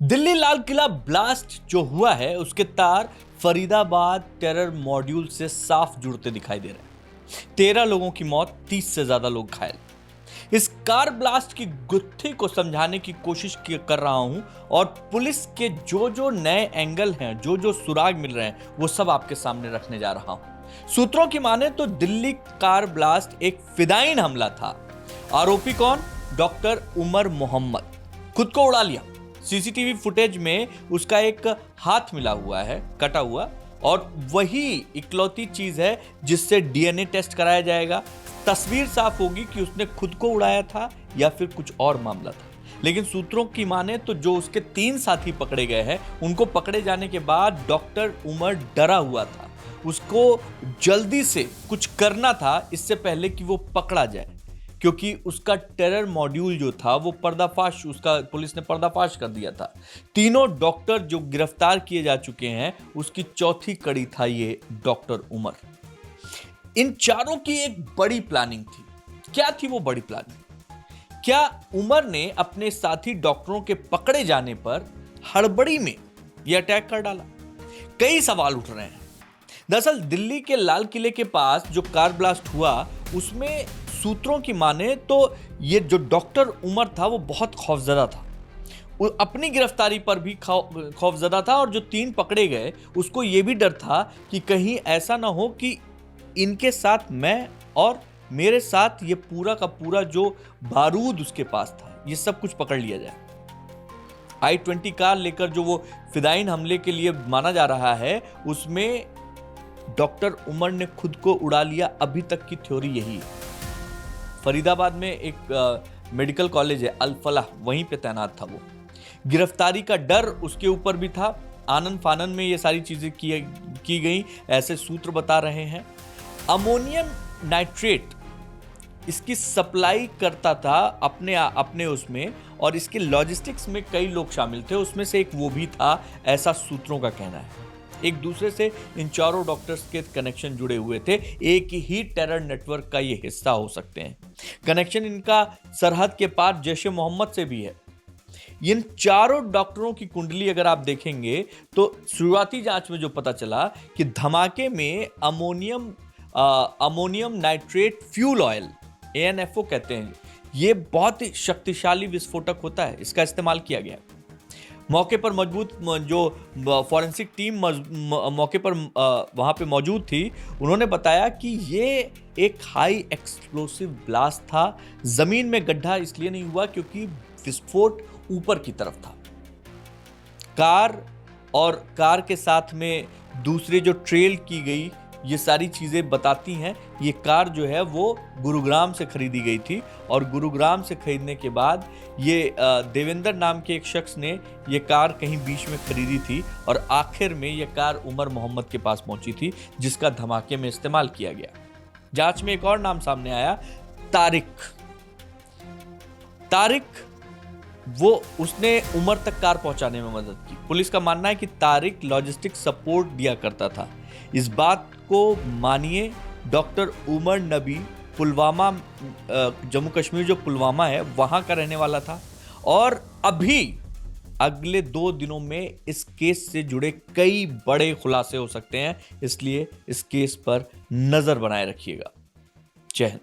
Delhi Lal Qila blast जो हुआ है उसके तार फरीदाबाद टेरर मॉड्यूल से साफ जुड़ते दिखाई दे रहे हैं। 13 लोगों की मौत, 30 से ज्यादा लोग घायल। इस कार ब्लास्ट की गुत्थी को समझाने की कोशिश कर रहा हूं और पुलिस के जो नए एंगल हैं, जो सुराग मिल रहे हैं, वो सब आपके सामने रखने जा रहा हूं। सूत्रों की माने तो दिल्ली कार ब्लास्ट एक फिदायीन हमला था। आरोपी कौन? डॉक्टर उमर मोहम्मद। खुद को उड़ा लिया। सीसीटीवी फुटेज में उसका एक हाथ मिला हुआ है, कटा हुआ, और वही इकलौती चीज है जिससे डीएनए टेस्ट कराया जाएगा। तस्वीर साफ होगी कि उसने खुद को उड़ाया था या फिर कुछ और मामला था। लेकिन सूत्रों की माने तो जो उसके 3 साथी पकड़े गए हैं, उनको पकड़े जाने के बाद डॉक्टर उमर डरा हुआ था। उसको जल्दी से कुछ करना था इससे पहले कि वो पकड़ा जाए, क्योंकि उसका टेरर मॉड्यूल जो था वो पर्दाफाश, उसका पुलिस ने पर्दाफाश कर दिया था। तीनों डॉक्टर जो गिरफ्तार किए जा चुके हैं, उसकी चौथी कड़ी था ये डॉक्टर उमर। इन चारों की एक बड़ी प्लानिंग थी। क्या थी वो बड़ी प्लानिंग? क्या उमर ने अपने साथी डॉक्टरों के पकड़े जाने पर हड़बड़ी में यह अटैक कर डाला? कई सवाल उठ रहे हैं। दरअसल दिल्ली के लाल किले के पास जो कार ब्लास्ट हुआ, उसमें सूत्रों की माने तो ये जो डॉक्टर उमर था वो बहुत खौफजदा था। वो अपनी गिरफ्तारी पर भी खौफजदा था, और जो 3 पकड़े गए उसको ये भी डर था कि कहीं ऐसा ना हो कि इनके साथ मैं और मेरे साथ ये पूरा का पूरा जो बारूद उसके पास था, ये सब कुछ पकड़ लिया जाए। i20 कार लेकर जो वो फिदायीन हमले के लिए माना जा रहा है, उसमें डॉक्टर उमर ने खुद को उड़ा लिया। अभी तक की थ्योरी यही है। फरीदाबाद में एक मेडिकल कॉलेज है, अल फलाह, वहीं पे तैनात था वो। गिरफ्तारी का डर उसके ऊपर भी था। आनन फानन में ये सारी चीजें की गई, ऐसे सूत्र बता रहे हैं। अमोनियम नाइट्रेट इसकी सप्लाई करता था अपने उसमें, और इसके लॉजिस्टिक्स में कई लोग शामिल थे, उसमें से एक वो भी था, ऐसा सूत्रों का कहना है। एक दूसरे से इन चारों डॉक्टर्स के कनेक्शन जुड़े हुए थे। एक ही टेरर नेटवर्क का ये हिस्सा हो सकते हैं। कनेक्शन इनका सरहद के पार जैश ए मोहम्मद से भी है। इन चारों डॉक्टरों की कुंडली अगर आप देखेंगे तो शुरुआती जांच में जो पता चला कि धमाके में ammonium nitrate fuel oil, ANFO कहते हैं, ये बहुत ही शक्तिशाली विस्फोटक होता है, इसका इस्तेमाल किया गया। मौके पर मौजूद जो फॉरेंसिक टीम मौके पर वहां पे मौजूद थी, उन्होंने बताया कि ये एक हाई एक्सप्लोसिव ब्लास्ट था। जमीन में गड्ढा इसलिए नहीं हुआ क्योंकि विस्फोट ऊपर की तरफ था। कार के साथ में दूसरे जो ट्रेल की गई, ये सारी चीजें बताती हैं ये कार जो है वो गुरुग्राम से खरीदी गई थी, और गुरुग्राम से खरीदने के बाद ये देवेंद्र नाम के एक शख्स ने ये कार कहीं बीच में खरीदी थी, और आखिर में ये कार उमर मोहम्मद के पास पहुंची थी, जिसका धमाके में इस्तेमाल किया गया। जांच में एक और नाम सामने आया, तारिक। वो उसने उमर तक कार पहुंचाने में मदद की। पुलिस का मानना है कि तारिक लॉजिस्टिक सपोर्ट दिया करता था। इस बात को मानिए, डॉक्टर उमर नबी पुलवामा, जम्मू कश्मीर जो पुलवामा है, वहां का रहने वाला था, और अभी अगले 2 दिनों में इस केस से जुड़े कई बड़े खुलासे हो सकते हैं। इसलिए इस केस पर नजर बनाए रखिएगा। जय हिंद।